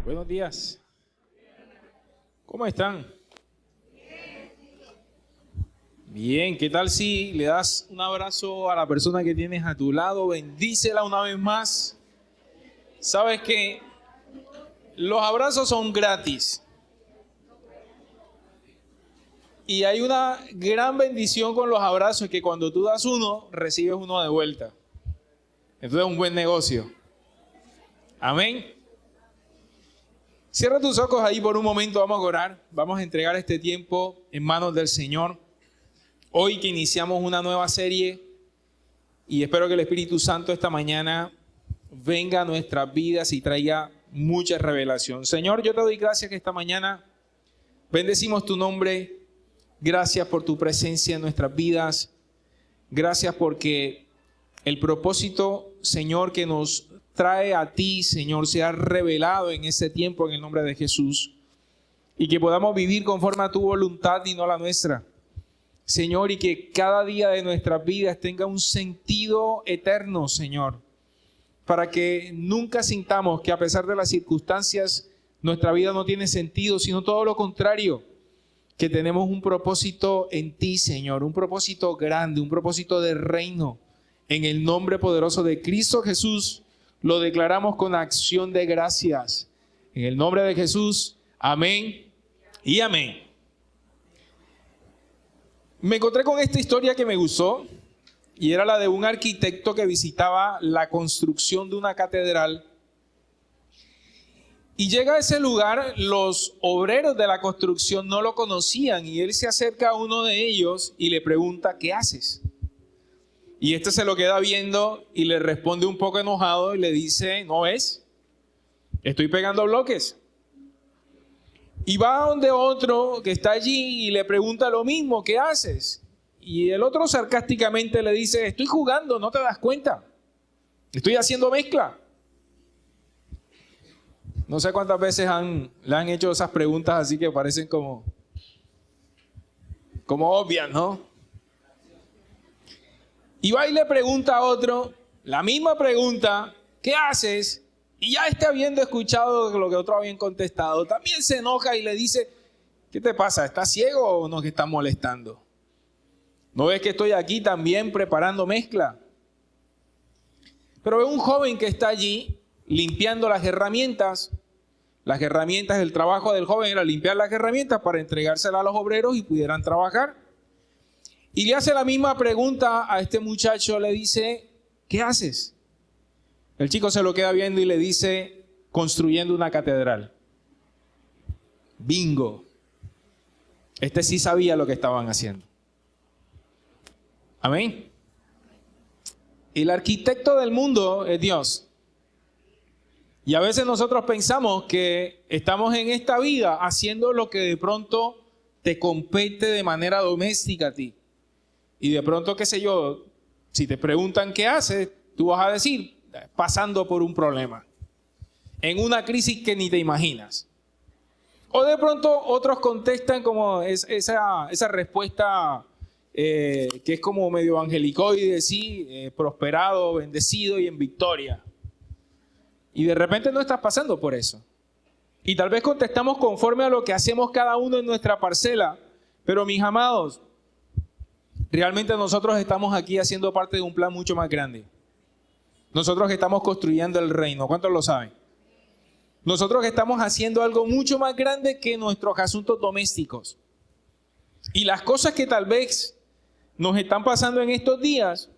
Buenos días. ¿Cómo están? Bien, ¿qué tal si le das un abrazo a la persona que tienes a tu lado? Bendícela una vez más. Sabes que los abrazos son gratis. Y hay una gran bendición con los abrazos, que cuando tú das uno, recibes uno de vuelta. Entonces es un buen negocio. Amén. Cierra tus ojos ahí por un momento, vamos a orar. Vamos a entregar este tiempo en manos del Señor. Hoy que iniciamos una nueva serie y espero que el Espíritu Santo esta mañana venga a nuestras vidas y traiga mucha revelación. Señor, yo te doy gracias que esta mañana bendecimos tu nombre. Gracias por tu presencia en nuestras vidas. Gracias porque el propósito, Señor, que nos trae a ti, Señor, sea revelado en este tiempo en el nombre de Jesús. Y que podamos vivir conforme a tu voluntad y no a la nuestra. Señor, y que cada día de nuestras vidas tenga un sentido eterno, Señor. Para que nunca sintamos que a pesar de las circunstancias, nuestra vida no tiene sentido, sino todo lo contrario. Que tenemos un propósito en ti, Señor, un propósito grande, un propósito de reino. En el nombre poderoso de Cristo Jesús, lo declaramos con acción de gracias. En el nombre de Jesús, amén y amén. Me encontré con esta historia que me gustó, y era la de un arquitecto que visitaba la construcción de una catedral. Y llega a ese lugar, los obreros de la construcción no lo conocían, y él se acerca a uno de ellos y le pregunta, ¿qué haces? Y este se lo queda viendo y le responde un poco enojado y le dice, ¿no ves? Estoy pegando bloques. Y va donde otro que está allí y le pregunta lo mismo, ¿qué haces? Y el otro sarcásticamente le dice, estoy jugando, ¿no te das cuenta? Estoy haciendo mezcla. No sé cuántas veces le han hecho esas preguntas así que parecen como obvias, ¿no? Y va y le pregunta a otro la misma pregunta, ¿qué haces? Y ya habiendo escuchado lo que otros habían contestado, también se enoja y le dice, ¿qué te pasa? ¿Estás ciego o nos estás molestando? ¿No ves que estoy aquí también preparando mezcla? Pero ve un joven que está allí limpiando las herramientas. Las herramientas, el trabajo del joven era limpiar las herramientas para entregárselas a los obreros y pudieran trabajar. Y le hace la misma pregunta a este muchacho, le dice, ¿qué haces? El chico se lo queda viendo y le dice, construyendo una catedral. Bingo. Este sí sabía lo que estaban haciendo. Amén. El arquitecto del mundo es Dios. Y a veces nosotros pensamos que estamos en esta vida haciendo lo que de pronto te compete de manera doméstica a ti. Y de pronto, qué sé yo, si te preguntan qué haces, tú vas a decir, pasando por un problema, en una crisis que ni te imaginas. O de pronto otros contestan como esa respuesta que es como medio angelicoide, sí, prosperado, bendecido y en victoria. Y de repente no estás pasando por eso. Y tal vez contestamos conforme a lo que hacemos cada uno en nuestra parcela. Pero mis amados, realmente nosotros estamos aquí haciendo parte de un plan mucho más grande. Nosotros estamos construyendo el reino. ¿Cuántos lo saben? Nosotros estamos haciendo algo mucho más grande que nuestros asuntos domésticos. Y las cosas que tal vez nos están pasando en estos días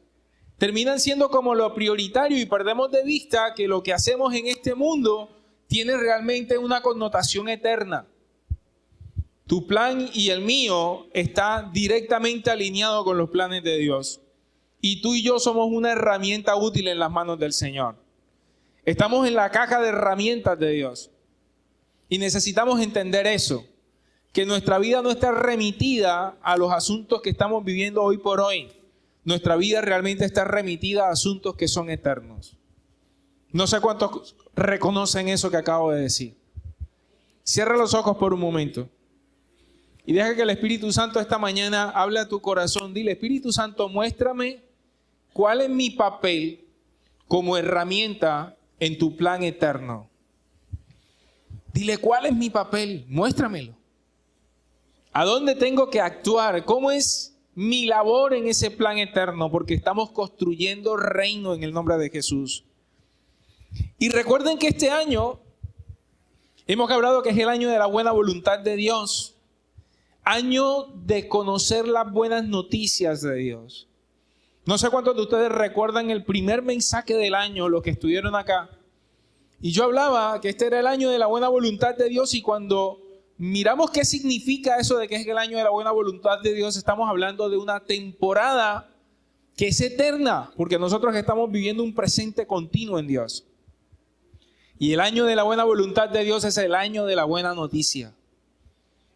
terminan siendo como lo prioritario y perdemos de vista que lo que hacemos en este mundo tiene realmente una connotación eterna. Tu plan y el mío está directamente alineado con los planes de Dios. Y tú y yo somos una herramienta útil en las manos del Señor. Estamos en la caja de herramientas de Dios. Y necesitamos entender eso. Que nuestra vida no está remitida a los asuntos que estamos viviendo hoy por hoy. Nuestra vida realmente está remitida a asuntos que son eternos. No sé cuántos reconocen eso que acabo de decir. Cierra los ojos por un momento. Y deja que el Espíritu Santo esta mañana hable a tu corazón. Dile, Espíritu Santo, muéstrame cuál es mi papel como herramienta en tu plan eterno. Dile, ¿cuál es mi papel? Muéstramelo. ¿A dónde tengo que actuar? ¿Cómo es mi labor en ese plan eterno? Porque estamos construyendo reino en el nombre de Jesús. Y recuerden que este año hemos hablado que es el año de la buena voluntad de Dios. Año de conocer las buenas noticias de Dios. No sé cuántos de ustedes recuerdan el primer mensaje del año, los que estuvieron acá. Y yo hablaba que este era el año de la buena voluntad de Dios, y cuando miramos qué significa eso de que es el año de la buena voluntad de Dios, estamos hablando de una temporada que es eterna, porque nosotros estamos viviendo un presente continuo en Dios. Y el año de la buena voluntad de Dios es el año de la buena noticia.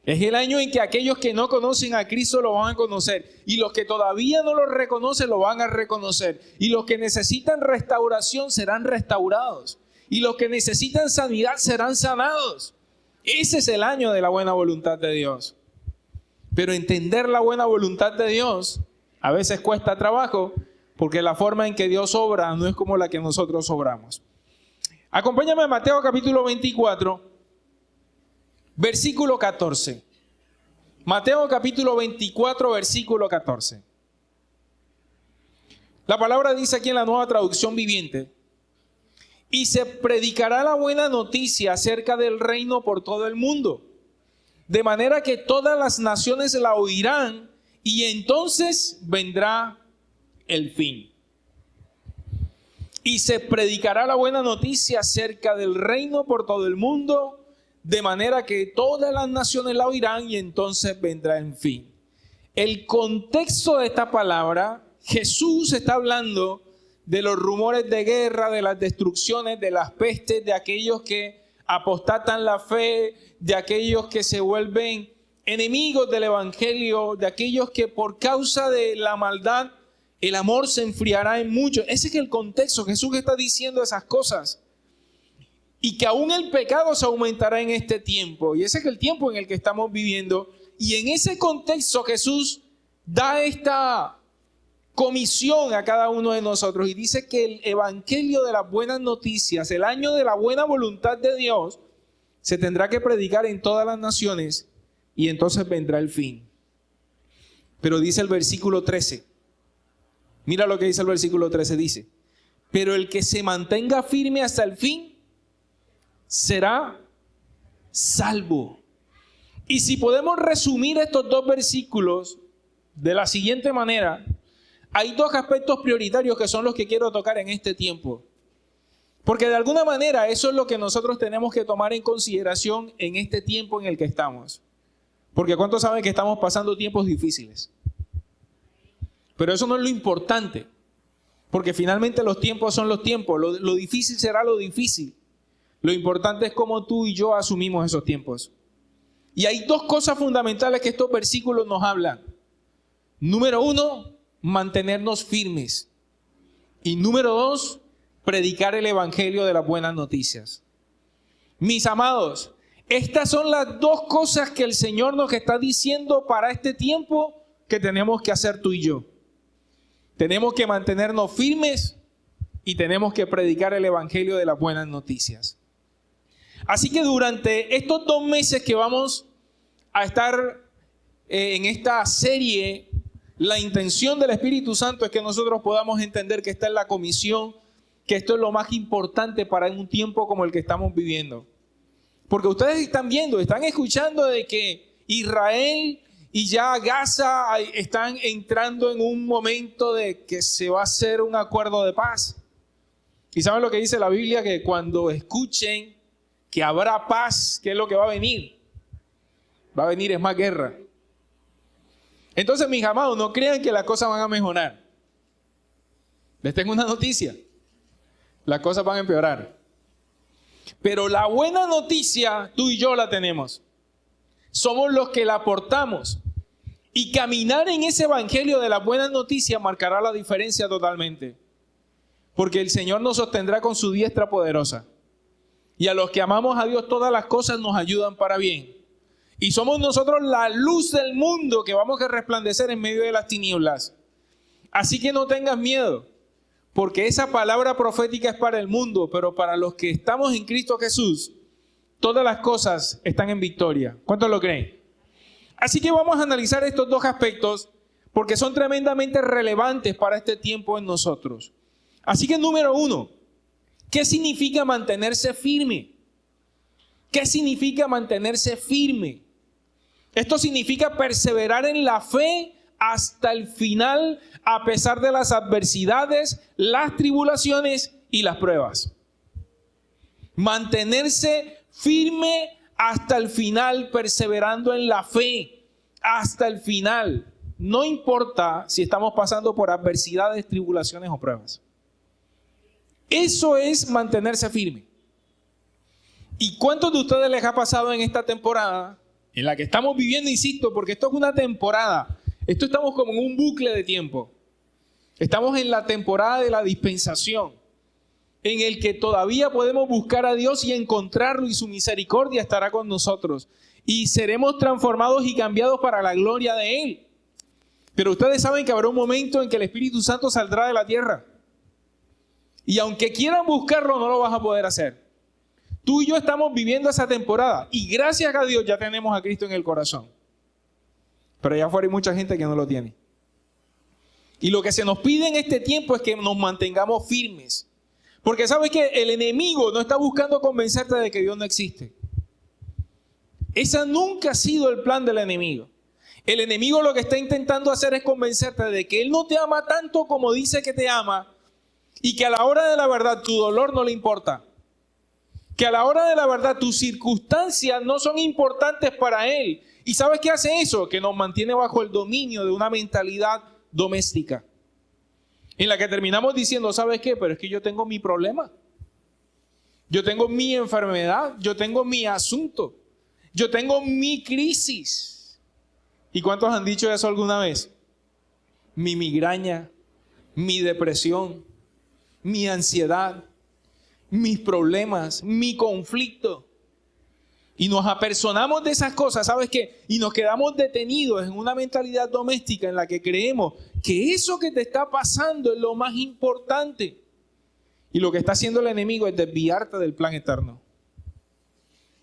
Es el año en que aquellos que no conocen a Cristo lo van a conocer, y los que todavía no lo reconocen lo van a reconocer, y los que necesitan restauración serán restaurados, y los que necesitan sanidad serán sanados. Ese es el año de la buena voluntad de Dios. Pero entender la buena voluntad de Dios a veces cuesta trabajo, porque la forma en que Dios obra no es como la que nosotros obramos. Acompáñame a Mateo capítulo 24, versículo 14. Mateo capítulo 24, versículo 14. La palabra dice aquí en la Nueva Traducción Viviente: y se predicará la buena noticia acerca del reino por todo el mundo, de manera que todas las naciones la oirán, y entonces vendrá el fin. Y se predicará la buena noticia acerca del reino por todo el mundo, de manera que todas las naciones la oirán, y entonces vendrá el fin. El contexto de esta palabra, Jesús está hablando de los rumores de guerra, de las destrucciones, de las pestes, de aquellos que apostatan la fe, de aquellos que se vuelven enemigos del evangelio, de aquellos que por causa de la maldad el amor se enfriará en muchos. Ese es el contexto. Jesús está diciendo esas cosas. Y que aún el pecado se aumentará en este tiempo. Y ese es el tiempo en el que estamos viviendo. Y en ese contexto Jesús da esta comisión a cada uno de nosotros y dice que el evangelio de las buenas noticias, el año de la buena voluntad de Dios, se tendrá que predicar en todas las naciones, y entonces vendrá el fin. Pero dice el versículo 13, mira lo que dice el versículo 13, dice: pero el que se mantenga firme hasta el fin será salvo. Y si podemos resumir estos dos versículos de la siguiente manera, hay dos aspectos prioritarios que son los que quiero tocar en este tiempo. Porque de alguna manera eso es lo que nosotros tenemos que tomar en consideración en este tiempo en el que estamos. Porque ¿cuántos saben que estamos pasando tiempos difíciles? Pero eso no es lo importante. Porque finalmente los tiempos son los tiempos. Lo difícil será lo difícil. Lo importante es cómo tú y yo asumimos esos tiempos. Y hay dos cosas fundamentales que estos versículos nos hablan. Número uno, mantenernos firmes. Y número dos, predicar el evangelio de las buenas noticias. Mis amados, estas son las dos cosas que el Señor nos está diciendo para este tiempo que tenemos que hacer tú y yo. Tenemos que mantenernos firmes y tenemos que predicar el evangelio de las buenas noticias. Así que durante estos 2 meses que vamos a estar en esta serie, la intención del Espíritu Santo es que nosotros podamos entender que esta es la comisión, que esto es lo más importante para un tiempo como el que estamos viviendo. Porque ustedes están viendo, están escuchando de que Israel y ya Gaza están entrando en un momento de que se va a hacer un acuerdo de paz. ¿Y saben lo que dice la Biblia? Que cuando escuchen que habrá paz, ¿qué es lo que va a venir? Va a venir es más guerra. Entonces, mis amados, no crean que las cosas van a mejorar. Les tengo una noticia: las cosas van a empeorar. Pero la buena noticia, tú y yo la tenemos. Somos los que la aportamos. Y caminar en ese evangelio de la buena noticia marcará la diferencia totalmente. Porque el Señor nos sostendrá con su diestra poderosa. Y a los que amamos a Dios, todas las cosas nos ayudan para bien. Y somos nosotros la luz del mundo que vamos a resplandecer en medio de las tinieblas. Así que no tengas miedo, porque esa palabra profética es para el mundo, pero para los que estamos en Cristo Jesús, todas las cosas están en victoria. ¿Cuántos lo creen? Así que vamos a analizar estos dos aspectos porque son tremendamente relevantes para este tiempo en nosotros. Así que número 1, ¿qué significa mantenerse firme? ¿Qué significa mantenerse firme? Esto significa perseverar en la fe hasta el final, a pesar de las adversidades, las tribulaciones y las pruebas. Mantenerse firme hasta el final, perseverando en la fe hasta el final. No importa si estamos pasando por adversidades, tribulaciones o pruebas. Eso es mantenerse firme. ¿Y cuántos de ustedes les ha pasado en esta temporada en la que estamos viviendo, insisto, porque esto es una temporada? Esto estamos como en un bucle de tiempo. Estamos en la temporada de la dispensación, en el que todavía podemos buscar a Dios y encontrarlo, y su misericordia estará con nosotros. Y seremos transformados y cambiados para la gloria de Él. Pero ustedes saben que habrá un momento en que el Espíritu Santo saldrá de la tierra. Y aunque quieran buscarlo, no lo vas a poder hacer. Tú y yo estamos viviendo esa temporada. Y gracias a Dios ya tenemos a Cristo en el corazón. Pero allá afuera hay mucha gente que no lo tiene. Y lo que se nos pide en este tiempo es que nos mantengamos firmes. Porque sabes que el enemigo no está buscando convencerte de que Dios no existe. Ese nunca ha sido el plan del enemigo. El enemigo lo que está intentando hacer es convencerte de que Él no te ama tanto como dice que te ama, y que a la hora de la verdad tu dolor no le importa. Que a la hora de la verdad tus circunstancias no son importantes para Él. ¿Y sabes qué hace eso? Que nos mantiene bajo el dominio de una mentalidad doméstica, en la que terminamos diciendo, ¿sabes qué? Pero es que yo tengo mi problema. Yo tengo mi enfermedad. Yo tengo mi asunto. Yo tengo mi crisis. ¿Y cuántos han dicho eso alguna vez? Mi migraña, mi depresión, mi ansiedad, mis problemas, mi conflicto. Y nos apersonamos de esas cosas, ¿sabes qué? Y nos quedamos detenidos en una mentalidad doméstica en la que creemos que eso que te está pasando es lo más importante. Y lo que está haciendo el enemigo es desviarte del plan eterno.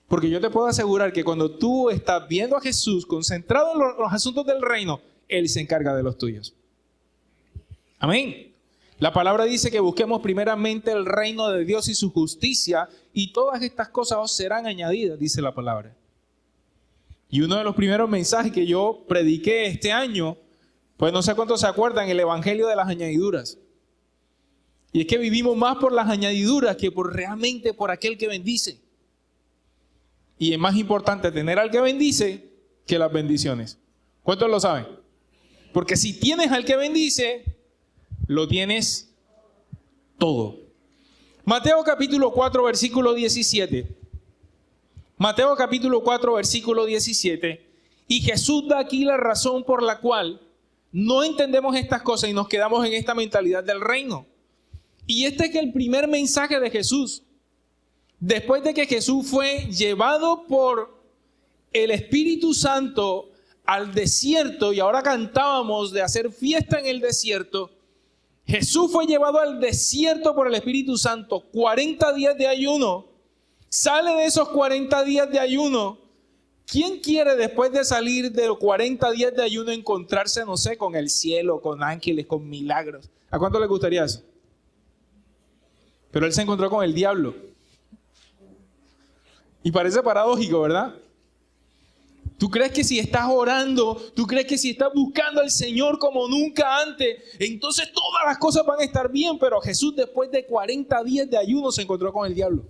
Porque yo te puedo asegurar que cuando tú estás viendo a Jesús concentrado en los asuntos del reino, Él se encarga de los tuyos. Amén. La palabra dice que busquemos primeramente el reino de Dios y su justicia, y todas estas cosas os serán añadidas, dice la palabra. Y uno de los primeros mensajes que yo prediqué este año, pues no sé cuántos se acuerdan, el evangelio de las añadiduras. Y es que vivimos más por las añadiduras que por realmente por aquel que bendice. Y es más importante tener al que bendice que las bendiciones. ¿Cuántos lo saben? Porque si tienes al que bendice, lo tienes todo. Mateo capítulo 4, versículo 17. Mateo capítulo 4, versículo 17. Y Jesús da aquí la razón por la cual no entendemos estas cosas y nos quedamos en esta mentalidad del reino. Y este es el primer mensaje de Jesús. Después de que Jesús fue llevado por el Espíritu Santo al desierto, y ahora cantábamos de hacer fiesta en el desierto, Jesús fue llevado al desierto por el Espíritu Santo, 40 días de ayuno. Sale de esos 40 días de ayuno. ¿Quién quiere después de salir de los 40 días de ayuno encontrarse, no sé, con el cielo, con ángeles, con milagros? ¿A cuánto le gustaría eso? Pero él se encontró con el diablo. Y parece paradójico, ¿verdad? ¿Tú crees que si estás orando, tú crees que si estás buscando al Señor como nunca antes, entonces todas las cosas van a estar bien? Pero Jesús, después de 40 días de ayuno, se encontró con el diablo.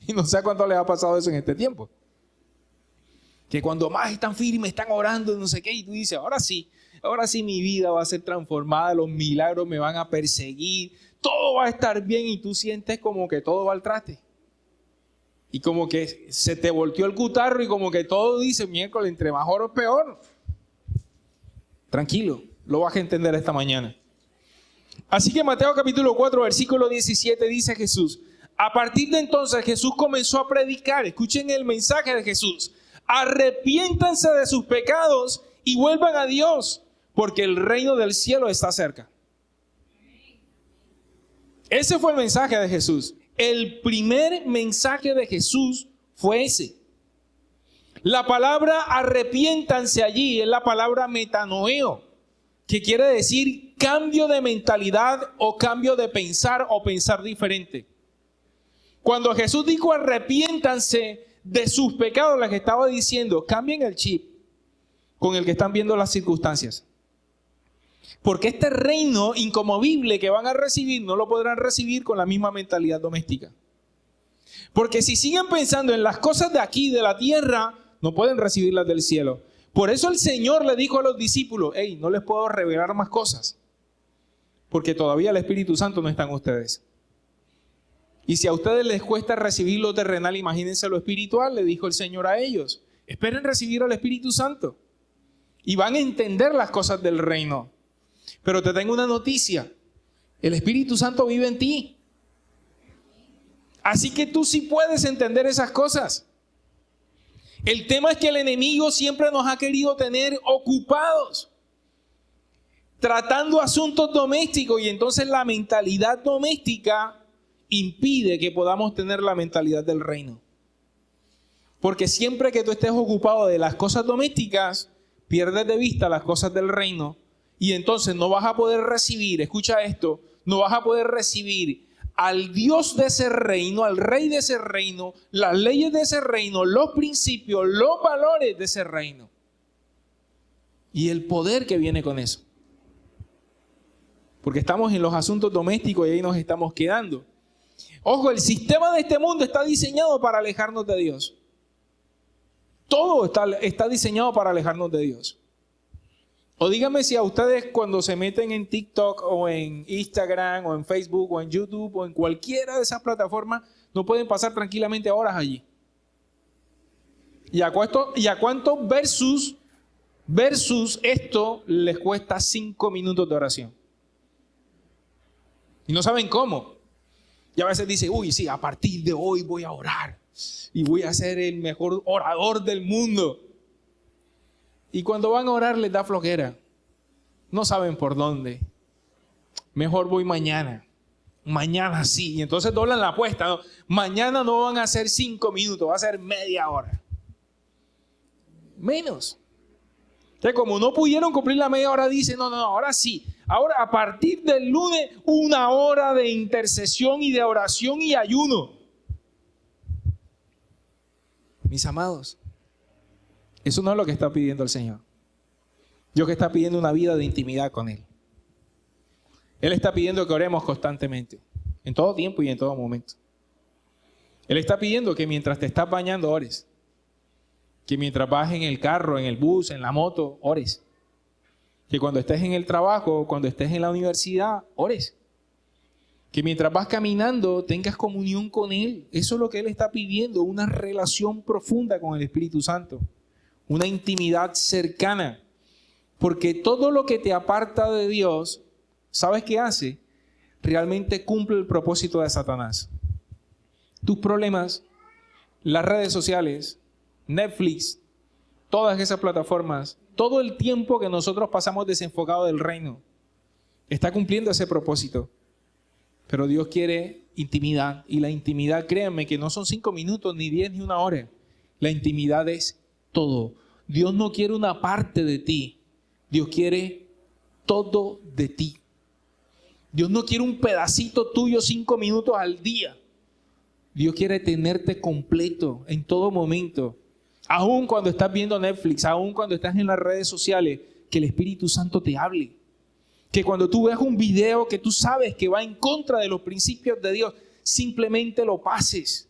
Y no sé a cuánto les ha pasado eso en este tiempo. Que cuando más están firmes, están orando, no sé qué, y tú dices, ahora sí mi vida va a ser transformada, los milagros me van a perseguir, todo va a estar bien, y tú sientes como que todo va al traste. Y como que se te volteó el cutarro y como que todo dice, miércoles, entre más oro peor. Tranquilo, lo vas a entender esta mañana. Así que Mateo capítulo 4, versículo 17 dice Jesús. A partir de entonces Jesús comenzó a predicar. Escuchen el mensaje de Jesús. Arrepiéntanse de sus pecados y vuelvan a Dios, porque el reino del cielo está cerca. Ese fue el mensaje de Jesús. El primer mensaje de Jesús fue ese. La palabra arrepiéntanse allí es la palabra metanoeo, que quiere decir cambio de mentalidad o cambio de pensar o pensar diferente. Cuando Jesús dijo arrepiéntanse de sus pecados, les estaba diciendo cambien el chip con el que están viendo las circunstancias. Porque este reino inconmovible que van a recibir no lo podrán recibir con la misma mentalidad doméstica. Porque si siguen pensando en las cosas de aquí, de la tierra, no pueden recibirlas del cielo. Por eso el Señor le dijo a los discípulos, hey, no les puedo revelar más cosas, porque todavía el Espíritu Santo no está en ustedes. Y si a ustedes les cuesta recibir lo terrenal, imagínense lo espiritual, le dijo el Señor a ellos. Esperen recibir al Espíritu Santo y van a entender las cosas del reino. Pero te tengo una noticia, el Espíritu Santo vive en ti. Así que tú sí puedes entender esas cosas. El tema es que el enemigo siempre nos ha querido tener ocupados, tratando asuntos domésticos, y entonces la mentalidad doméstica impide que podamos tener la mentalidad del reino. Porque siempre que tú estés ocupado de las cosas domésticas, pierdes de vista las cosas del reino, y entonces no vas a poder recibir, escucha esto, no vas a poder recibir al Dios de ese reino, al rey de ese reino, las leyes de ese reino, los principios, los valores de ese reino. Y el poder que viene con eso. Porque estamos en los asuntos domésticos y ahí nos estamos quedando. Ojo, el sistema de este mundo está diseñado para alejarnos de Dios. Todo está diseñado para alejarnos de Dios. O díganme si a ustedes cuando se meten en TikTok o en Instagram o en Facebook o en YouTube o en cualquiera de esas plataformas, no pueden pasar tranquilamente horas allí. ¿Y a cuánto versus esto les cuesta 5 minutos de oración? Y no saben cómo. Y a veces dicen, uy, sí, a partir de hoy voy a orar y voy a ser el mejor orador del mundo. Y cuando van a orar les da flojera. No saben por dónde. Mejor voy mañana. Mañana sí. Y entonces doblan la apuesta, ¿no? Mañana no van a ser 5 minutos, va a ser media hora. Menos. Entonces, como no pudieron cumplir la media hora, dicen, no, ahora sí. Ahora, a partir del lunes, 1 hora de intercesión y de oración y ayuno. Mis amados, eso no es lo que está pidiendo el Señor. Dios que está pidiendo una vida de intimidad con Él. Él está pidiendo que oremos constantemente, en todo tiempo y en todo momento. Él está pidiendo que mientras te estás bañando, ores. Que mientras vas en el carro, en el bus, en la moto, ores. Que cuando estés en el trabajo, cuando estés en la universidad, ores. Que mientras vas caminando, tengas comunión con Él. Eso es lo que Él está pidiendo, una relación profunda con el Espíritu Santo. Una intimidad cercana. Porque todo lo que te aparta de Dios, ¿sabes qué hace? Realmente cumple el propósito de Satanás. Tus problemas, las redes sociales, Netflix, todas esas plataformas, todo el tiempo que nosotros pasamos desenfocados del reino, está cumpliendo ese propósito. Pero Dios quiere intimidad, y la intimidad, créanme, que no son 5 minutos, ni 10, ni 1 hora. La intimidad es todo. Dios no quiere una parte de ti. Dios quiere todo de ti. Dios no quiere un pedacito tuyo 5 minutos al día. Dios quiere tenerte completo en todo momento. Aún cuando estás viendo Netflix, aún cuando estás en las redes sociales, que el Espíritu Santo te hable. Que cuando tú veas un video que tú sabes que va en contra de los principios de Dios, simplemente lo pases.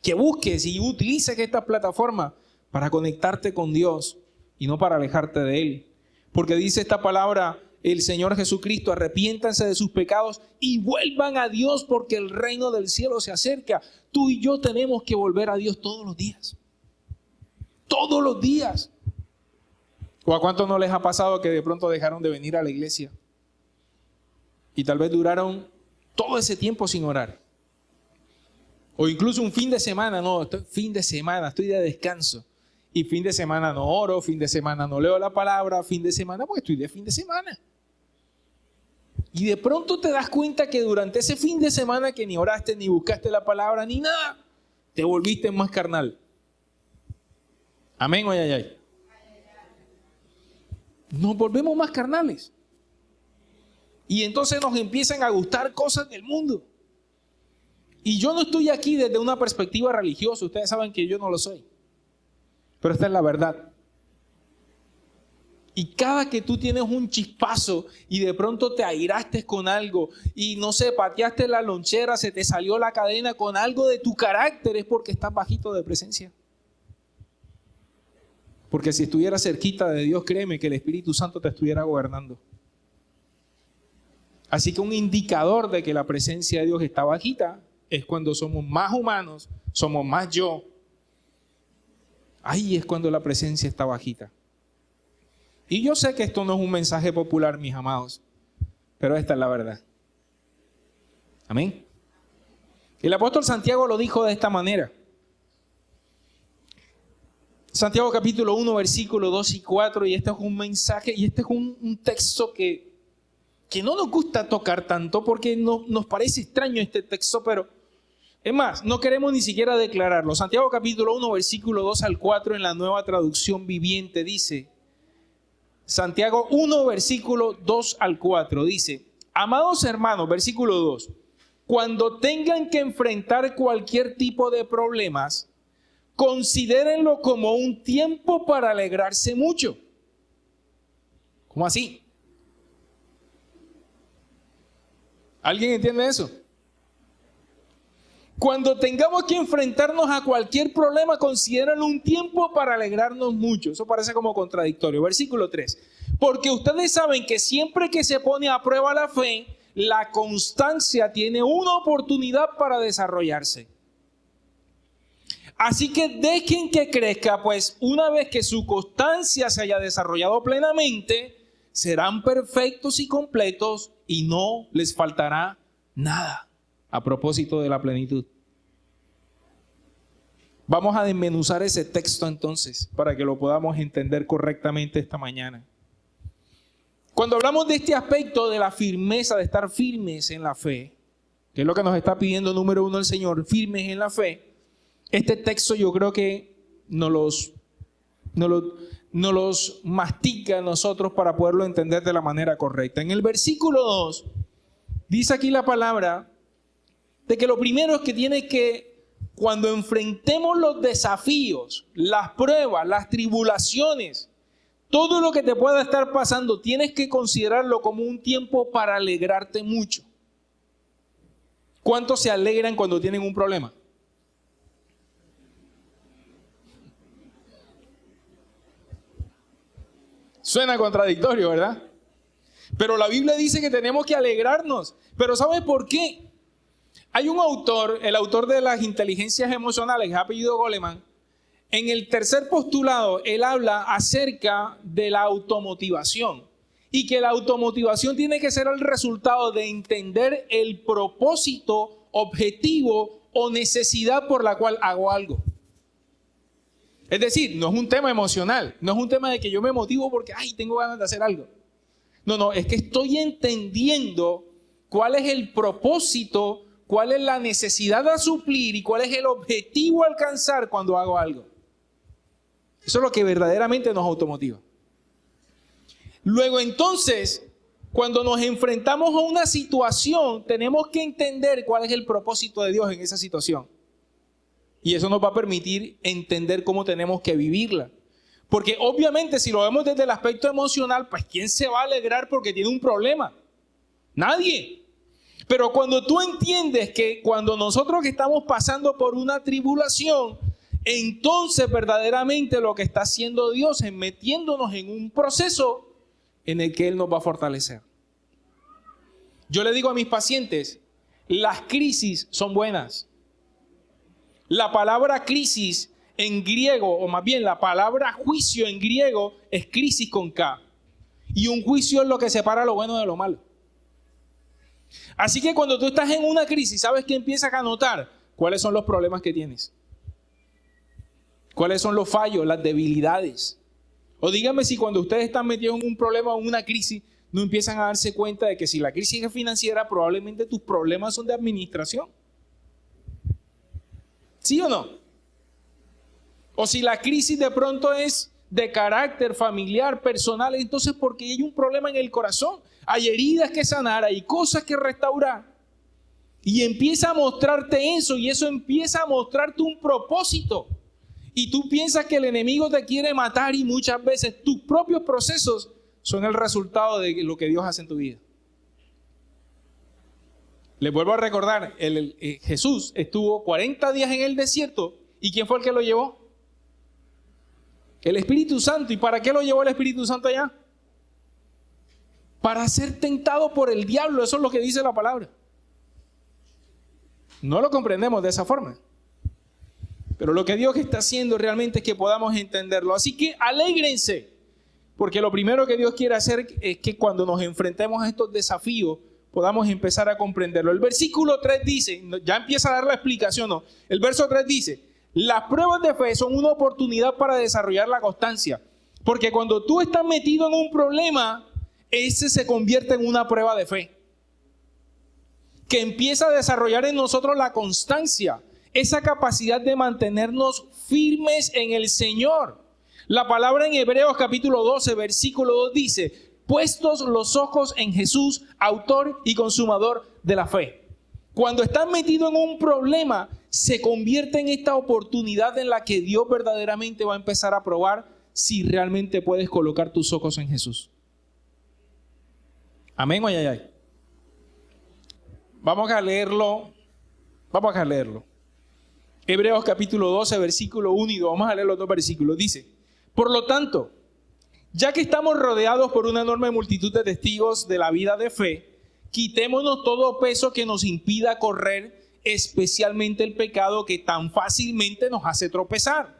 Que busques y utilices esta plataforma para conectarte con Dios y no para alejarte de Él. Porque dice esta palabra, el Señor Jesucristo, arrepiéntanse de sus pecados y vuelvan a Dios porque el reino del cielo se acerca. Tú y yo tenemos que volver a Dios todos los días. Todos los días. ¿O a cuántos no les ha pasado que de pronto dejaron de venir a la iglesia? Y tal vez duraron todo ese tiempo sin orar. O incluso un fin de semana, estoy de descanso. Y fin de semana no oro, fin de semana no leo la palabra, fin de semana porque estoy de fin de semana. Y de pronto te das cuenta que durante ese fin de semana que ni oraste, ni buscaste la palabra, ni nada, te volviste más carnal. Amén o ay, ay. Nos volvemos más carnales. Y entonces nos empiezan a gustar cosas del mundo. Y yo no estoy aquí desde una perspectiva religiosa. Ustedes saben que yo no lo soy. Pero esta es la verdad. Y cada que tú tienes un chispazo y de pronto te airaste con algo y no sé, pateaste la lonchera, se te salió la cadena con algo de tu carácter, es porque estás bajito de presencia. Porque si estuvieras cerquita de Dios, créeme que el Espíritu Santo te estuviera gobernando. Así que un indicador de que la presencia de Dios está bajita es cuando somos más humanos, somos más yo. Ahí es cuando la presencia está bajita. Y yo sé que esto no es un mensaje popular, mis amados, pero esta es la verdad. Amén. El apóstol Santiago lo dijo de esta manera. Santiago capítulo 1, versículos 2 y 4, y este es un mensaje, y este es un texto que no nos gusta tocar tanto porque nos parece extraño este texto, pero es más, no queremos ni siquiera declararlo. Santiago capítulo 1, versículo 2 al 4 en la Nueva Traducción Viviente dice, Santiago 1, versículo 2 al 4 dice, amados hermanos, versículo 2, cuando tengan que enfrentar cualquier tipo de problemas, considérenlo como un tiempo para alegrarse mucho. ¿Cómo así? ¿Alguien entiende eso? Cuando tengamos que enfrentarnos a cualquier problema, considérenlo un tiempo para alegrarnos mucho. Eso parece como contradictorio. Versículo 3. Porque ustedes saben que siempre que se pone a prueba la fe, la constancia tiene una oportunidad para desarrollarse. Así que dejen que crezca, pues una vez que su constancia se haya desarrollado plenamente, serán perfectos y completos y no les faltará nada. A propósito de la plenitud. Vamos a desmenuzar ese texto entonces para que lo podamos entender correctamente esta mañana. Cuando hablamos de este aspecto de la firmeza, de estar firmes en la fe, que es lo que nos está pidiendo número 1 el Señor, firmes en la fe, este texto yo creo que nos los mastica a nosotros para poderlo entender de la manera correcta. En el versículo 2 dice aquí la palabra de que lo primero es que tiene que, cuando enfrentemos los desafíos, las pruebas, las tribulaciones, todo lo que te pueda estar pasando, tienes que considerarlo como un tiempo para alegrarte mucho. ¿Cuántos se alegran cuando tienen un problema? Suena contradictorio, ¿verdad? Pero la Biblia dice que tenemos que alegrarnos. ¿Pero sabes por qué? Hay un autor, el autor de las inteligencias emocionales, apellido Goleman. En el tercer postulado, él habla acerca de la automotivación y que la automotivación tiene que ser el resultado de entender el propósito, objetivo o necesidad por la cual hago algo. Es decir, no es un tema emocional, no es un tema de que yo me motivo porque tengo ganas de hacer algo. No, es que estoy entendiendo cuál es el propósito, cuál es la necesidad a suplir y cuál es el objetivo a alcanzar cuando hago algo. Eso es lo que verdaderamente nos automotiva. Luego entonces, cuando nos enfrentamos a una situación, tenemos que entender cuál es el propósito de Dios en esa situación. Y eso nos va a permitir entender cómo tenemos que vivirla. Porque obviamente si lo vemos desde el aspecto emocional, pues ¿quién se va a alegrar porque tiene un problema? Nadie. Pero cuando tú entiendes que cuando nosotros que estamos pasando por una tribulación, entonces verdaderamente lo que está haciendo Dios es metiéndonos en un proceso en el que Él nos va a fortalecer. Yo le digo a mis pacientes, las crisis son buenas. La palabra crisis en griego, o más bien la palabra juicio en griego es crisis con K. Y un juicio es lo que separa lo bueno de lo malo. Así que cuando tú estás en una crisis, ¿sabes qué empiezas a notar? ¿Cuáles son los problemas que tienes? ¿Cuáles son los fallos, las debilidades? O dígame si cuando ustedes están metidos en un problema o en una crisis, no empiezan a darse cuenta de que si la crisis es financiera, probablemente tus problemas son de administración. ¿Sí o no? O si la crisis de pronto es de carácter familiar, personal, entonces porque hay un problema en el corazón, hay heridas que sanar, hay cosas que restaurar. Y empieza a mostrarte eso, y eso empieza a mostrarte un propósito. Y tú piensas que el enemigo te quiere matar, y muchas veces tus propios procesos son el resultado de lo que Dios hace en tu vida. Les vuelvo a recordar, Jesús estuvo 40 días en el desierto, ¿y quién fue el que lo llevó? El Espíritu Santo. ¿Y para qué lo llevó el Espíritu Santo allá? Para ser tentado por el diablo, eso es lo que dice la palabra. No lo comprendemos de esa forma. Pero lo que Dios está haciendo realmente es que podamos entenderlo. Así que alégrense, porque lo primero que Dios quiere hacer es que cuando nos enfrentemos a estos desafíos, podamos empezar a comprenderlo. El versículo 3 dice, ya empieza a dar la explicación, ¿no? El verso 3 dice, las pruebas de fe son una oportunidad para desarrollar la constancia. Porque cuando tú estás metido en un problema, ese se convierte en una prueba de fe, que empieza a desarrollar en nosotros la constancia, esa capacidad de mantenernos firmes en el Señor. La palabra en Hebreos capítulo 12, versículo 2 dice, puestos los ojos en Jesús, autor y consumador de la fe. Cuando estás metido en un problema, se convierte en esta oportunidad en la que Dios verdaderamente va a empezar a probar si realmente puedes colocar tus ojos en Jesús. Amén o ay, ay, ay. Vamos a leerlo. Hebreos capítulo 12, versículo 1 y 2. Vamos a leer los dos versículos. Dice, por lo tanto, ya que estamos rodeados por una enorme multitud de testigos de la vida de fe, quitémonos todo peso que nos impida correr, especialmente el pecado que tan fácilmente nos hace tropezar.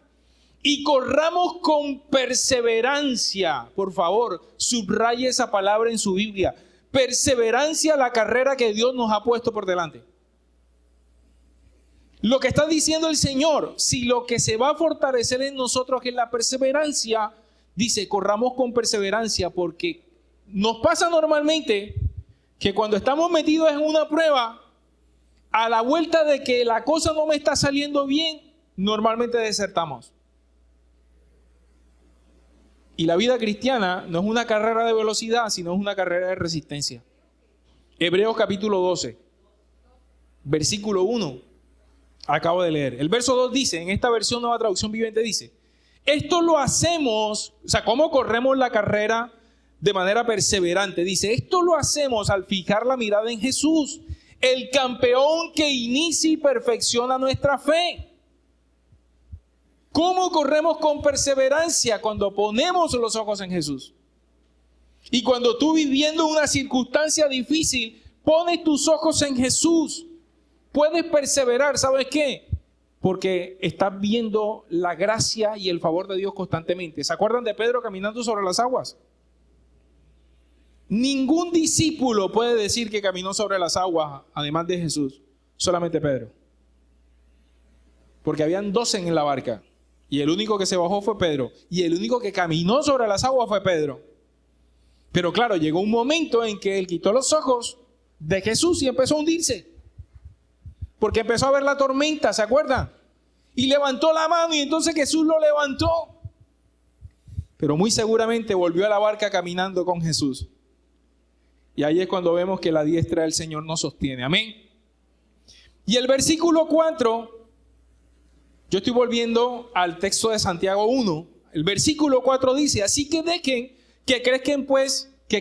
Y corramos con perseverancia. Por favor, subraye esa palabra en su Biblia. Perseverancia, la carrera que Dios nos ha puesto por delante. Lo que está diciendo el Señor, si lo que se va a fortalecer en nosotros es la perseverancia, dice, corramos con perseverancia, porque nos pasa normalmente que cuando estamos metidos en una prueba, a la vuelta de que la cosa no me está saliendo bien, normalmente desertamos. Y la vida cristiana no es una carrera de velocidad, sino es una carrera de resistencia. Hebreos capítulo 12, versículo 1, acabo de leer. El verso 2 dice, en esta versión Nueva Traducción Viviente dice, esto lo hacemos, o sea, ¿cómo corremos la carrera de manera perseverante? Dice, esto lo hacemos al fijar la mirada en Jesús, el campeón que inicia y perfecciona nuestra fe. ¿Cómo corremos con perseverancia? Cuando ponemos los ojos en Jesús. Y cuando tú viviendo una circunstancia difícil, pones tus ojos en Jesús, puedes perseverar. ¿Sabes qué? Porque estás viendo la gracia y el favor de Dios constantemente. ¿Se acuerdan de Pedro caminando sobre las aguas? Ningún discípulo puede decir que caminó sobre las aguas, además de Jesús, solamente Pedro. Porque habían 12 en la barca. Y el único que se bajó fue Pedro. Y el único que caminó sobre las aguas fue Pedro. Pero claro, llegó un momento en que él quitó los ojos de Jesús y empezó a hundirse. Porque empezó a ver la tormenta, ¿se acuerdan? Y levantó la mano y entonces Jesús lo levantó. Pero muy seguramente volvió a la barca caminando con Jesús. Y ahí es cuando vemos que la diestra del Señor nos sostiene. Amén. Y el versículo 4... Yo estoy volviendo al texto de Santiago 1. El versículo 4 dice, así que dejen que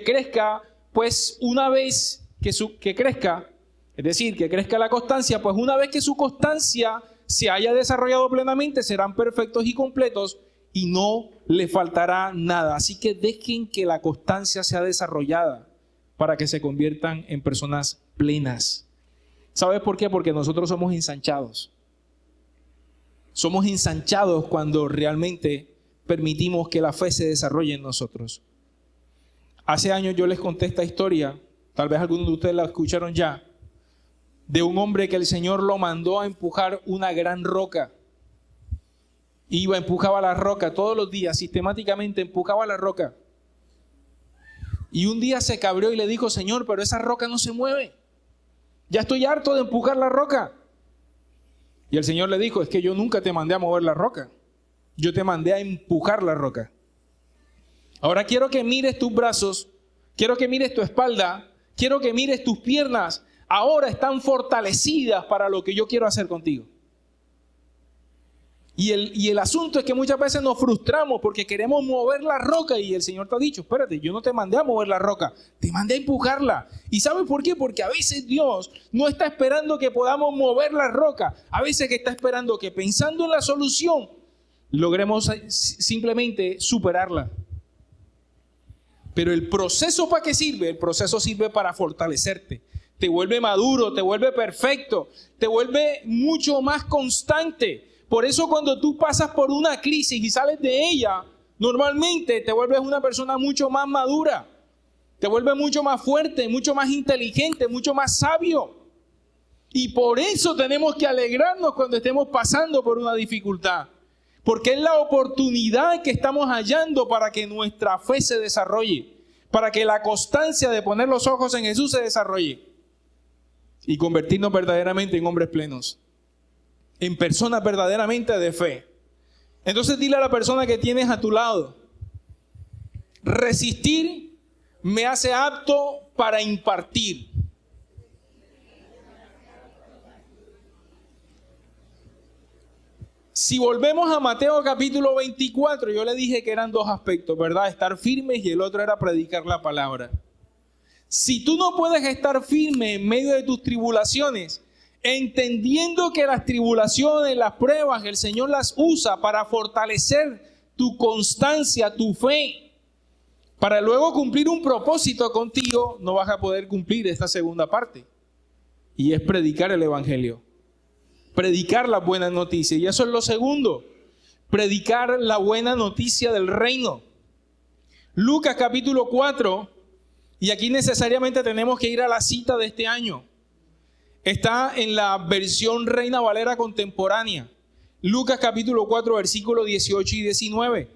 crezca, pues una vez que crezca, es decir, que crezca la constancia, pues una vez que su constancia se haya desarrollado plenamente, serán perfectos y completos y no le faltará nada. Así que dejen que la constancia sea desarrollada para que se conviertan en personas plenas. ¿Sabes por qué? Porque nosotros somos ensanchados. Somos ensanchados cuando realmente permitimos que la fe se desarrolle en nosotros. Hace años yo les conté esta historia, tal vez algunos de ustedes la escucharon ya, de un hombre que el Señor lo mandó a empujar una gran roca. Empujaba la roca todos los días, sistemáticamente empujaba la roca. Y un día se cabreó y le dijo, Señor, pero esa roca no se mueve. Ya estoy harto de empujar la roca. Y el Señor le dijo, es que yo nunca te mandé a mover la roca. Yo te mandé a empujar la roca. Ahora quiero que mires tus brazos, quiero que mires tu espalda, quiero que mires tus piernas. Ahora están fortalecidas para lo que yo quiero hacer contigo. Y el asunto es que muchas veces nos frustramos porque queremos mover la roca y el Señor te ha dicho, espérate, yo no te mandé a mover la roca, te mandé a empujarla. ¿Y sabes por qué? Porque a veces Dios no está esperando que podamos mover la roca, a veces que está esperando que pensando en la solución logremos simplemente superarla. Pero el proceso, ¿para qué sirve? El proceso sirve para fortalecerte. Te vuelve maduro, te vuelve perfecto, te vuelve mucho más constante. Por eso cuando tú pasas por una crisis y sales de ella, normalmente te vuelves una persona mucho más madura. Te vuelves mucho más fuerte, mucho más inteligente, mucho más sabio. Y por eso tenemos que alegrarnos cuando estemos pasando por una dificultad. Porque es la oportunidad que estamos hallando para que nuestra fe se desarrolle. Para que la constancia de poner los ojos en Jesús se desarrolle. Y convertirnos verdaderamente en hombres plenos. En personas verdaderamente de fe. Entonces dile a la persona que tienes a tu lado, resistir me hace apto para impartir. Si volvemos a Mateo capítulo 24, yo le dije que eran dos aspectos, ¿verdad? Estar firmes y el otro era predicar la palabra. Si tú no puedes estar firme en medio de tus tribulaciones, entendiendo que las tribulaciones, las pruebas, el Señor las usa para fortalecer tu constancia, tu fe, para luego cumplir un propósito contigo, no vas a poder cumplir esta segunda parte. Y es predicar el evangelio. Predicar las buenas noticias. Y eso es lo segundo. Predicar la buena noticia del reino. Lucas capítulo 4. Y aquí necesariamente tenemos que ir a la cita de este año. Está en la versión Reina Valera contemporánea. Lucas capítulo 4, versículos 18 y 19.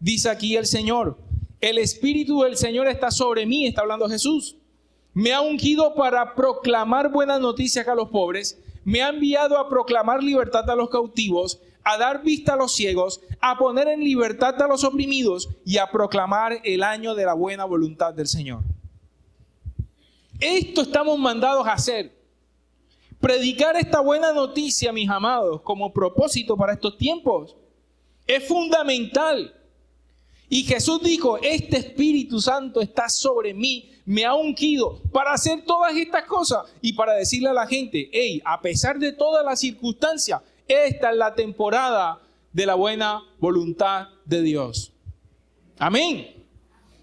Dice aquí el Señor, el Espíritu del Señor está sobre mí, está hablando Jesús. Me ha ungido para proclamar buenas noticias a los pobres. Me ha enviado a proclamar libertad a los cautivos, a dar vista a los ciegos, a poner en libertad a los oprimidos y a proclamar el año de la buena voluntad del Señor. Esto estamos mandados a hacer. Predicar esta buena noticia, mis amados, como propósito para estos tiempos, es fundamental. Y Jesús dijo, este Espíritu Santo está sobre mí, me ha ungido para hacer todas estas cosas y para decirle a la gente, hey, a pesar de todas las circunstancias, esta es la temporada de la buena voluntad de Dios. Amén.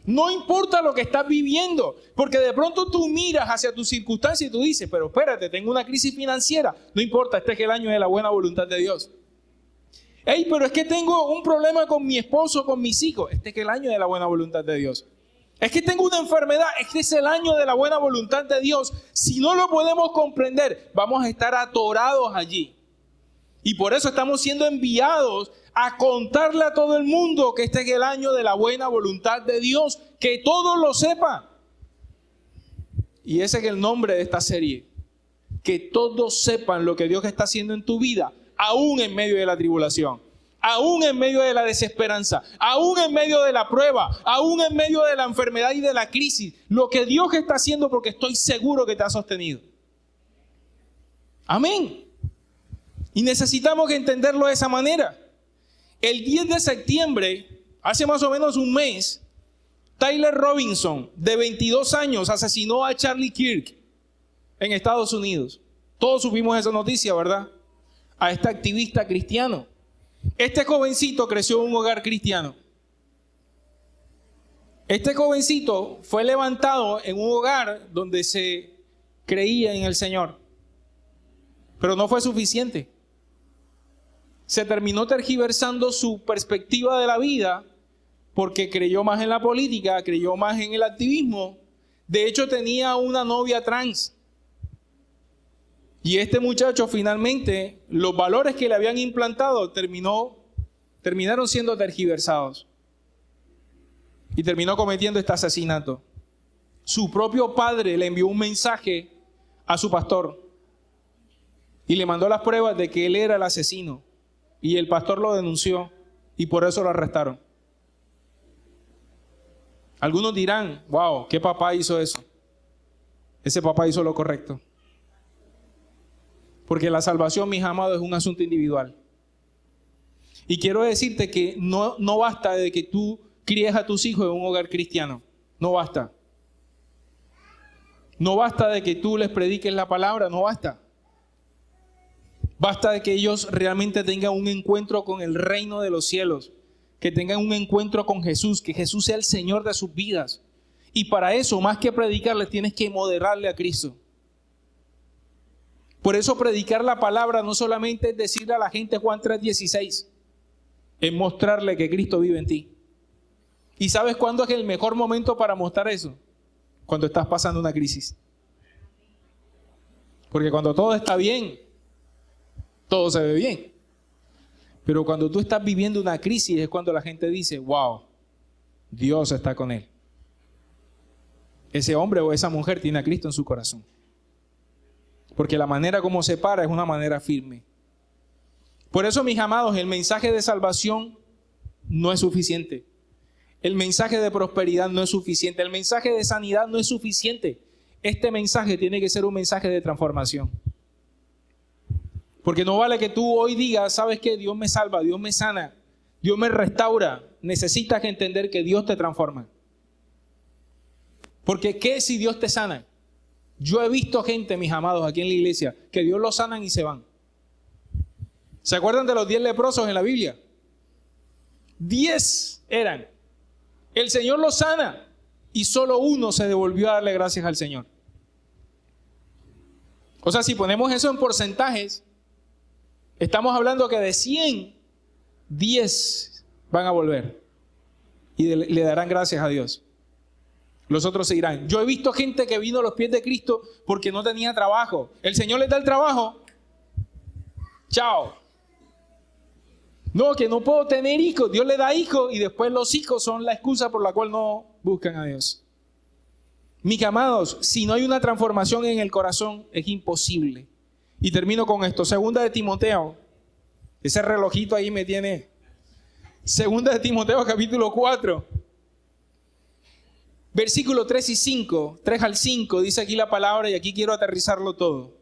No importa lo que estás viviendo, porque de pronto tú miras hacia tus circunstancias y tú dices, pero espérate, tengo una crisis financiera. No importa, este es el año de la buena voluntad de Dios. Hey, pero es que tengo un problema con mi esposo, con mis hijos. Este es el año de la buena voluntad de Dios. Es que tengo una enfermedad. Este es el año de la buena voluntad de Dios. Si no lo podemos comprender, vamos a estar atorados allí. Y por eso estamos siendo enviados a contarle a todo el mundo que este es el año de la buena voluntad de Dios. Que todos lo sepan. Y ese es el nombre de esta serie. Que todos sepan lo que Dios está haciendo en tu vida. Aún en medio de la tribulación, aún en medio de la desesperanza, aún en medio de la prueba, aún en medio de la enfermedad y de la crisis, lo que Dios está haciendo porque estoy seguro que te ha sostenido. Amén. Y necesitamos entenderlo de esa manera. El 10 de septiembre, hace más o menos un mes, Tyler Robinson, de 22 años, asesinó a Charlie Kirk en Estados Unidos. Todos supimos esa noticia, ¿verdad? A este activista cristiano. Este jovencito creció en un hogar cristiano. Este jovencito fue levantado en un hogar donde se creía en el Señor. Pero no fue suficiente. Se terminó tergiversando su perspectiva de la vida porque creyó más en la política, creyó más en el activismo. De hecho, tenía una novia trans. Y este muchacho finalmente, los valores que le habían implantado terminaron siendo tergiversados. Y terminó cometiendo este asesinato. su propio padre le envió un mensaje a su pastor y le mandó las pruebas de que él era el asesino, y el pastor lo denunció y por eso lo arrestaron. Algunos dirán, wow, ¿qué papá hizo eso? Ese papá hizo lo correcto. Porque la salvación, mis amados, es un asunto individual. Y quiero decirte que no basta de que tú críes a tus hijos en un hogar cristiano. No basta. No basta de que tú les prediques la palabra, no basta. Basta de que ellos realmente tengan un encuentro con el reino de los cielos, que tengan un encuentro con Jesús, que Jesús sea el Señor de sus vidas. Y para eso, más que predicarles, tienes que moderarle a Cristo. Por eso predicar la palabra no solamente es decirle a la gente Juan 3:16, es mostrarle que Cristo vive en ti. ¿Y sabes cuándo es el mejor momento para mostrar eso? Cuando estás pasando una crisis. Porque cuando todo está bien, todo se ve bien. Pero cuando tú estás viviendo una crisis es cuando la gente dice, wow, Dios está con él. Ese hombre o esa mujer tiene a Cristo en su corazón. Porque la manera como se para es una manera firme. Por eso, mis amados, el mensaje de salvación no es suficiente. El mensaje de prosperidad no es suficiente. El mensaje de sanidad no es suficiente. Este mensaje tiene que ser un mensaje de transformación. Porque no vale que tú hoy digas, ¿sabes qué? Dios me salva, Dios me sana, Dios me restaura. Necesitas entender que Dios te transforma. Porque ¿qué si Dios te sana? Yo he visto gente, mis amados, aquí en la iglesia, que Dios los sanan y se van. ¿Se acuerdan de los 10 leprosos en la Biblia? 10 eran. El Señor los sana y solo uno se devolvió a darle gracias al Señor. O sea, si ponemos eso en porcentajes, estamos hablando que de 100, 10 van a volver y le darán gracias a Dios. Los otros se irán. Yo he visto gente que vino a los pies de Cristo porque no tenía trabajo. El Señor les da el trabajo. Chao. No, que no puedo tener hijos. Dios le da hijos y después los hijos son la excusa por la cual no buscan a Dios. Mis amados, si no hay una transformación en el corazón, es imposible. Y termino con esto. Segunda de Timoteo. Ese relojito ahí me tiene. Segunda de Timoteo, capítulo 4. Versículo 3 y 5. 3 al 5 dice aquí la palabra y aquí quiero aterrizarlo todo.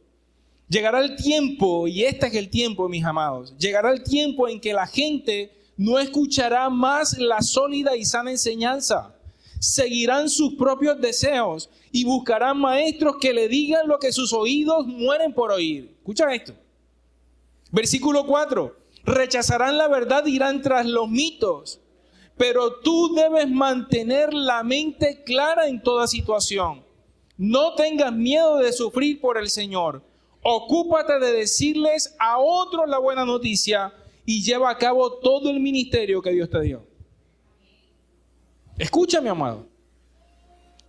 Llegará el tiempo, y este es el tiempo, mis amados. Llegará el tiempo en que la gente no escuchará más la sólida y sana enseñanza. Seguirán sus propios deseos y buscarán maestros que le digan lo que sus oídos mueren por oír. Escucha esto. Versículo 4. Rechazarán la verdad, irán tras los mitos. Pero tú debes mantener la mente clara en toda situación. No tengas miedo de sufrir por el Señor. Ocúpate de decirles a otros la buena noticia y lleva a cabo todo el ministerio que Dios te dio. Escúchame, amado.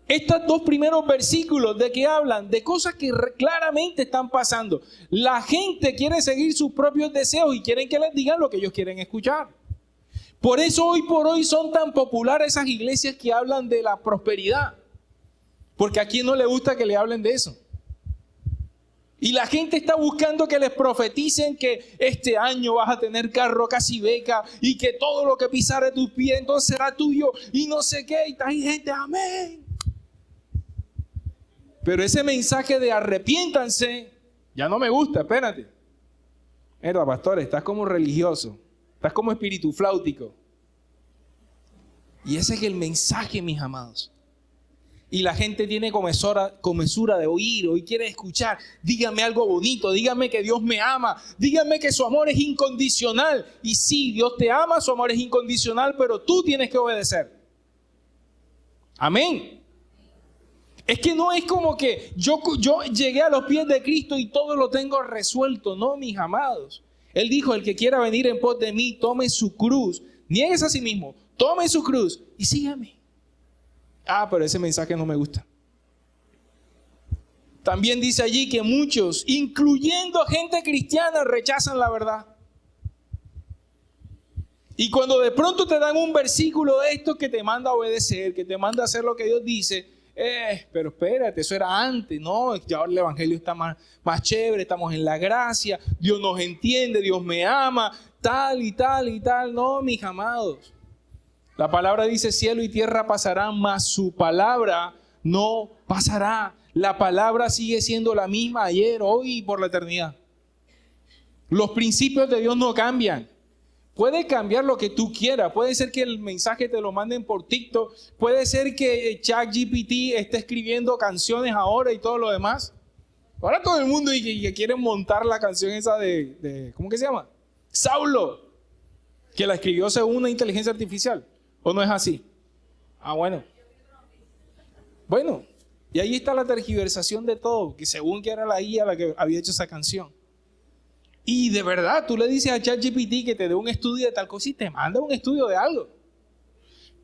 Estos dos primeros versículos de que hablan de cosas que claramente están pasando. La gente quiere seguir sus propios deseos y quieren que les digan lo que ellos quieren escuchar. Por eso hoy por hoy son tan populares esas iglesias que hablan de la prosperidad. Porque a quien no le gusta que le hablen de eso. Y la gente está buscando que les profeticen que este año vas a tener carro casi beca y que todo lo que pisare tus pies entonces será tuyo y no sé qué. Y hay gente, amén. Pero ese mensaje de arrepiéntanse ya no me gusta, espérate. Mira, pastor, estás como religioso, estás como espíritu flautico. Y ese es el mensaje, mis amados. Y la gente tiene comezura de oír, hoy quiere escuchar. Dígame algo bonito, dígame que Dios me ama, dígame que su amor es incondicional. Y sí, Dios te ama, su amor es incondicional, pero tú tienes que obedecer. Amén. Es que no es como que yo llegué a los pies de Cristo y todo lo tengo resuelto. No, mis amados. Él dijo, el que quiera venir en pos de mí, tome su cruz. Niéguese a sí mismo, tome su cruz y sígame. Ah, pero ese mensaje no me gusta. También dice allí que muchos, incluyendo gente cristiana, rechazan la verdad. Y cuando de pronto te dan un versículo de esto que te manda a obedecer, que te manda a hacer lo que Dios dice, pero espérate, eso era antes, no, ya ahora el evangelio está más chévere, estamos en la gracia, Dios nos entiende, Dios me ama, tal y tal y tal. No, mis amados. La palabra dice: cielo y tierra pasarán, mas su palabra no pasará. La palabra sigue siendo la misma ayer, hoy y por la eternidad. Los principios de Dios no cambian. Puede cambiar lo que tú quieras. Puede ser que el mensaje te lo manden por TikTok. Puede ser que ChatGPT esté escribiendo canciones ahora y todo lo demás. Ahora todo el mundo y que quiere montar la canción esa de ¿cómo que se llama? Saulo, que la escribió según una inteligencia artificial. ¿O no es así? Bueno. Bueno, y ahí está la tergiversación de todo, que según que era la IA la que había hecho esa canción. Y de verdad, tú le dices a ChatGPT que te dé un estudio de tal cosa y te manda un estudio de algo.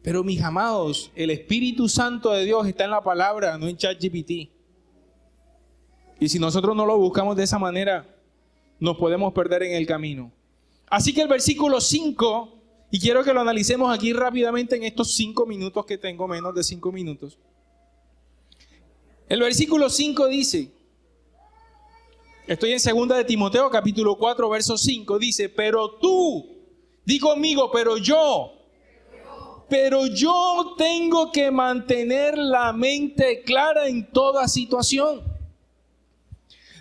Pero mis amados, el Espíritu Santo de Dios está en la palabra, no en ChatGPT. Y si nosotros no lo buscamos de esa manera, nos podemos perder en el camino. Así que el versículo 5, y quiero que lo analicemos aquí rápidamente en estos 5 minutos que tengo, menos de 5 minutos. El versículo 5 dice... Estoy en 2 de Timoteo, capítulo 4, verso 5. Dice: pero tú, di conmigo, pero yo tengo que mantener la mente clara en toda situación.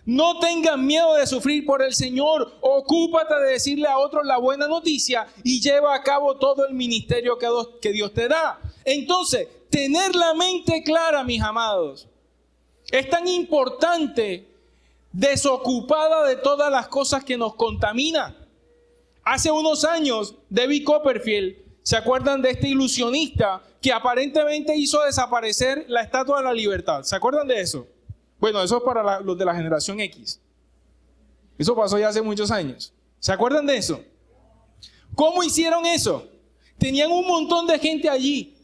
No tengas miedo de sufrir por el Señor. Ocúpate de decirle a otros la buena noticia y lleva a cabo todo el ministerio que Dios te da. Entonces, tener la mente clara, mis amados, es tan importante, desocupada de todas las cosas que nos contaminan. Hace unos años, David Copperfield, ¿se acuerdan de este ilusionista que aparentemente hizo desaparecer la Estatua de la Libertad? ¿Se acuerdan de eso? Bueno, eso es para los de la generación X. Eso pasó ya hace muchos años. ¿Se acuerdan de eso? ¿Cómo hicieron eso? Tenían un montón de gente allí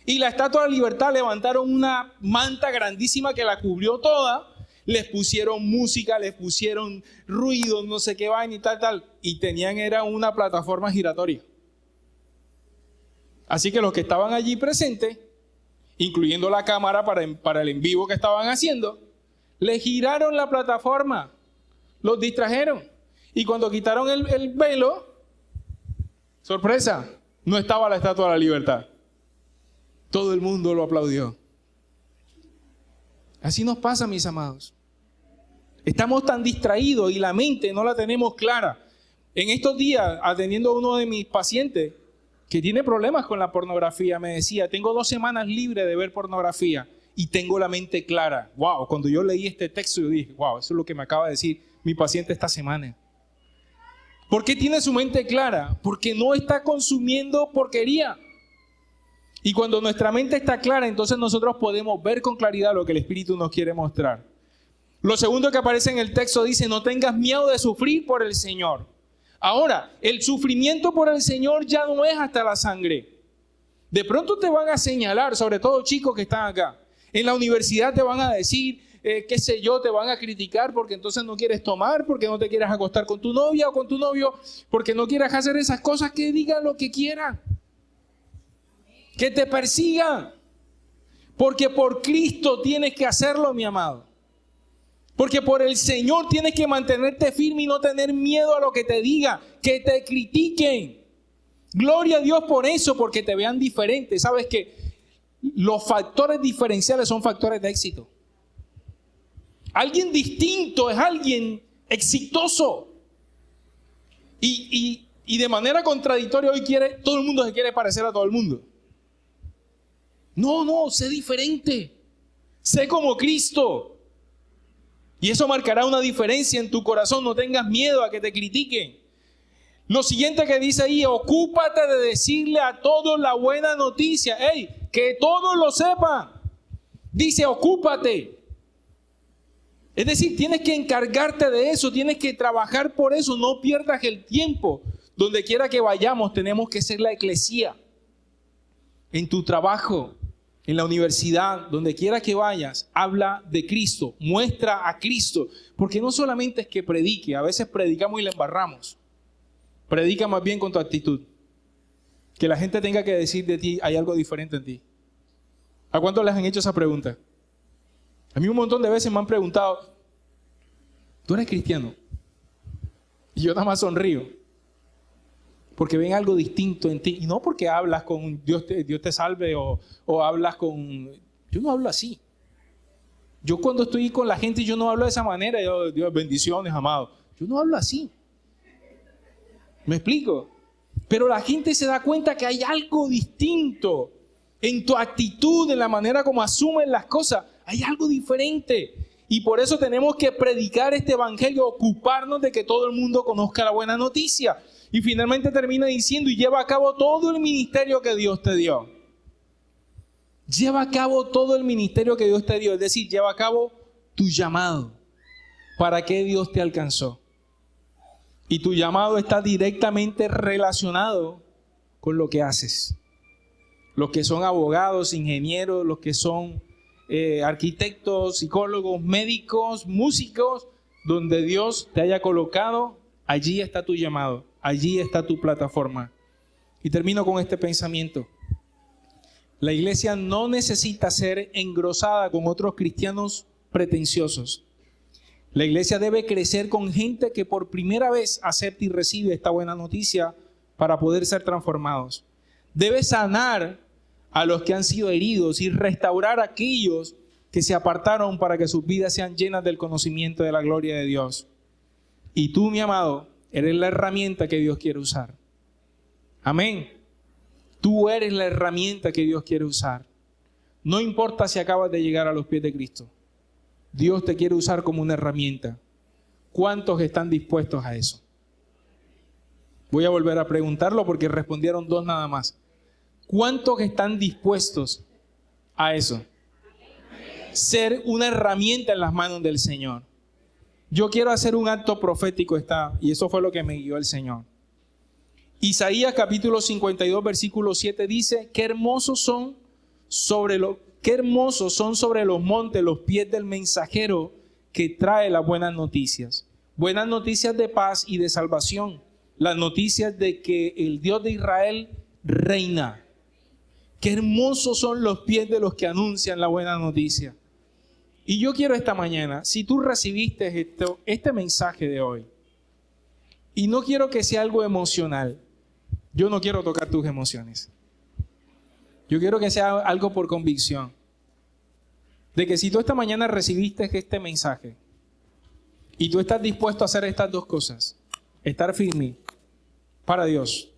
y la Estatua de la Libertad levantaron una manta grandísima que la cubrió toda. Les pusieron música, les pusieron ruido, no sé qué vaina y tal. Y era una plataforma giratoria. Así que los que estaban allí presentes, incluyendo la cámara para el en vivo que estaban haciendo, le giraron la plataforma, los distrajeron. Y cuando quitaron el velo, sorpresa, no estaba la Estatua de la Libertad. Todo el mundo lo aplaudió. Así nos pasa, mis amados. Estamos tan distraídos y la mente no la tenemos clara. En estos días, atendiendo a uno de mis pacientes que tiene problemas con la pornografía, me decía: tengo 2 semanas libre de ver pornografía y tengo la mente clara. Wow, cuando yo leí este texto yo dije: wow, eso es lo que me acaba de decir mi paciente esta semana. ¿Por qué tiene su mente clara? Porque no está consumiendo porquería. Y cuando nuestra mente está clara, entonces nosotros podemos ver con claridad lo que el Espíritu nos quiere mostrar. Lo segundo que aparece en el texto dice: no tengas miedo de sufrir por el Señor. Ahora, el sufrimiento por el Señor ya no es hasta la sangre. De pronto te van a señalar, sobre todo chicos que están acá. En la universidad te van a decir, qué sé yo, te van a criticar porque entonces no quieres tomar, porque no te quieres acostar con tu novia o con tu novio, porque no quieres hacer esas cosas. Que digan lo que quieran. Que te persigan. Porque por Cristo tienes que hacerlo, mi amado. Porque por el Señor tienes que mantenerte firme y no tener miedo a lo que te diga, que te critiquen. Gloria a Dios por eso, porque te vean diferente. Sabes que los factores diferenciales son factores de éxito. Alguien distinto es alguien exitoso. Y de manera contradictoria hoy todo el mundo se quiere parecer a todo el mundo. No, sé diferente. Sé como Cristo. Y eso marcará una diferencia en tu corazón. No tengas miedo a que te critiquen. Lo siguiente que dice ahí: ocúpate de decirle a todos la buena noticia. Que todos lo sepan. Dice: ocúpate. Es decir, tienes que encargarte de eso. Tienes que trabajar por eso. No pierdas el tiempo. Donde quiera que vayamos, tenemos que ser la eclesía. En tu trabajo, en la universidad, donde quiera que vayas, habla de Cristo, muestra a Cristo, porque no solamente es que predique, a veces predicamos y le embarramos. Predica más bien con tu actitud. Que la gente tenga que decir de ti: hay algo diferente en ti. ¿A cuántos les han hecho esa pregunta? A mí un montón de veces me han preguntado, ¿tú eres cristiano? Y yo nada más sonrío. Porque ven algo distinto en ti. Y no porque hablas con Dios te salve o hablas con... Yo no hablo así. Yo cuando estoy con la gente, yo no hablo de esa manera. Yo, Dios, bendiciones, amado. Yo no hablo así. ¿Me explico? Pero la gente se da cuenta que hay algo distinto en tu actitud, en la manera como asumen las cosas. Hay algo diferente. Y por eso tenemos que predicar este evangelio, ocuparnos de que todo el mundo conozca la buena noticia. Y finalmente termina diciendo, y lleva a cabo todo el ministerio que Dios te dio. Lleva a cabo todo el ministerio que Dios te dio. Es decir, lleva a cabo tu llamado. ¿Para qué Dios te alcanzó? Y tu llamado está directamente relacionado con lo que haces. Los que son abogados, ingenieros, los que son arquitectos, psicólogos, médicos, músicos, donde Dios te haya colocado, allí está tu llamado, allí está tu plataforma. Y termino con este pensamiento. La iglesia no necesita ser engrosada con otros cristianos pretenciosos. La iglesia debe crecer con gente que por primera vez acepta y recibe esta buena noticia para poder ser transformados. Debe sanar a los que han sido heridos y restaurar a aquellos que se apartaron para que sus vidas sean llenas del conocimiento de la gloria de Dios. Y tú, mi amado, eres la herramienta que Dios quiere usar. Amén. Tú eres la herramienta que Dios quiere usar. No importa si acabas de llegar a los pies de Cristo. Dios te quiere usar como una herramienta. ¿Cuántos están dispuestos a eso? Voy a volver a preguntarlo porque respondieron 2 nada más. ¿Cuántos están dispuestos a eso? Ser una herramienta en las manos del Señor. Yo quiero hacer un acto profético y eso fue lo que me guió el Señor. Isaías capítulo 52 versículo 7 dice, qué hermosos son sobre los montes los pies del mensajero que trae las buenas noticias. Buenas noticias de paz y de salvación. Las noticias de que el Dios de Israel reina. Qué hermosos son los pies de los que anuncian la buena noticia. Y yo quiero esta mañana, si tú recibiste este mensaje de hoy, y no quiero que sea algo emocional, yo no quiero tocar tus emociones. Yo quiero que sea algo por convicción. De que si tú esta mañana recibiste este mensaje y tú estás dispuesto a hacer estas 2 cosas, estar firme para Dios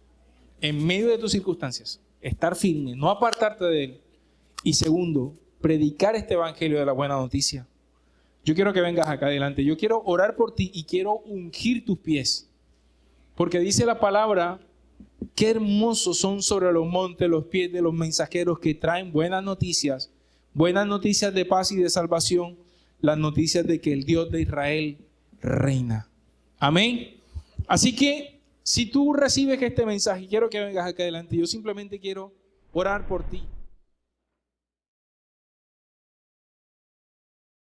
en medio de tus circunstancias, estar firme, no apartarte de Él, y segundo, predicar este evangelio de la buena noticia. Yo quiero que vengas acá adelante. Yo quiero orar por ti y quiero ungir tus pies. Porque dice la palabra, qué hermosos son sobre los montes los pies de los mensajeros que traen buenas noticias de paz y de salvación, las noticias de que el Dios de Israel reina. Amén. Así que, si tú recibes este mensaje, quiero que vengas acá adelante. Yo simplemente quiero orar por ti.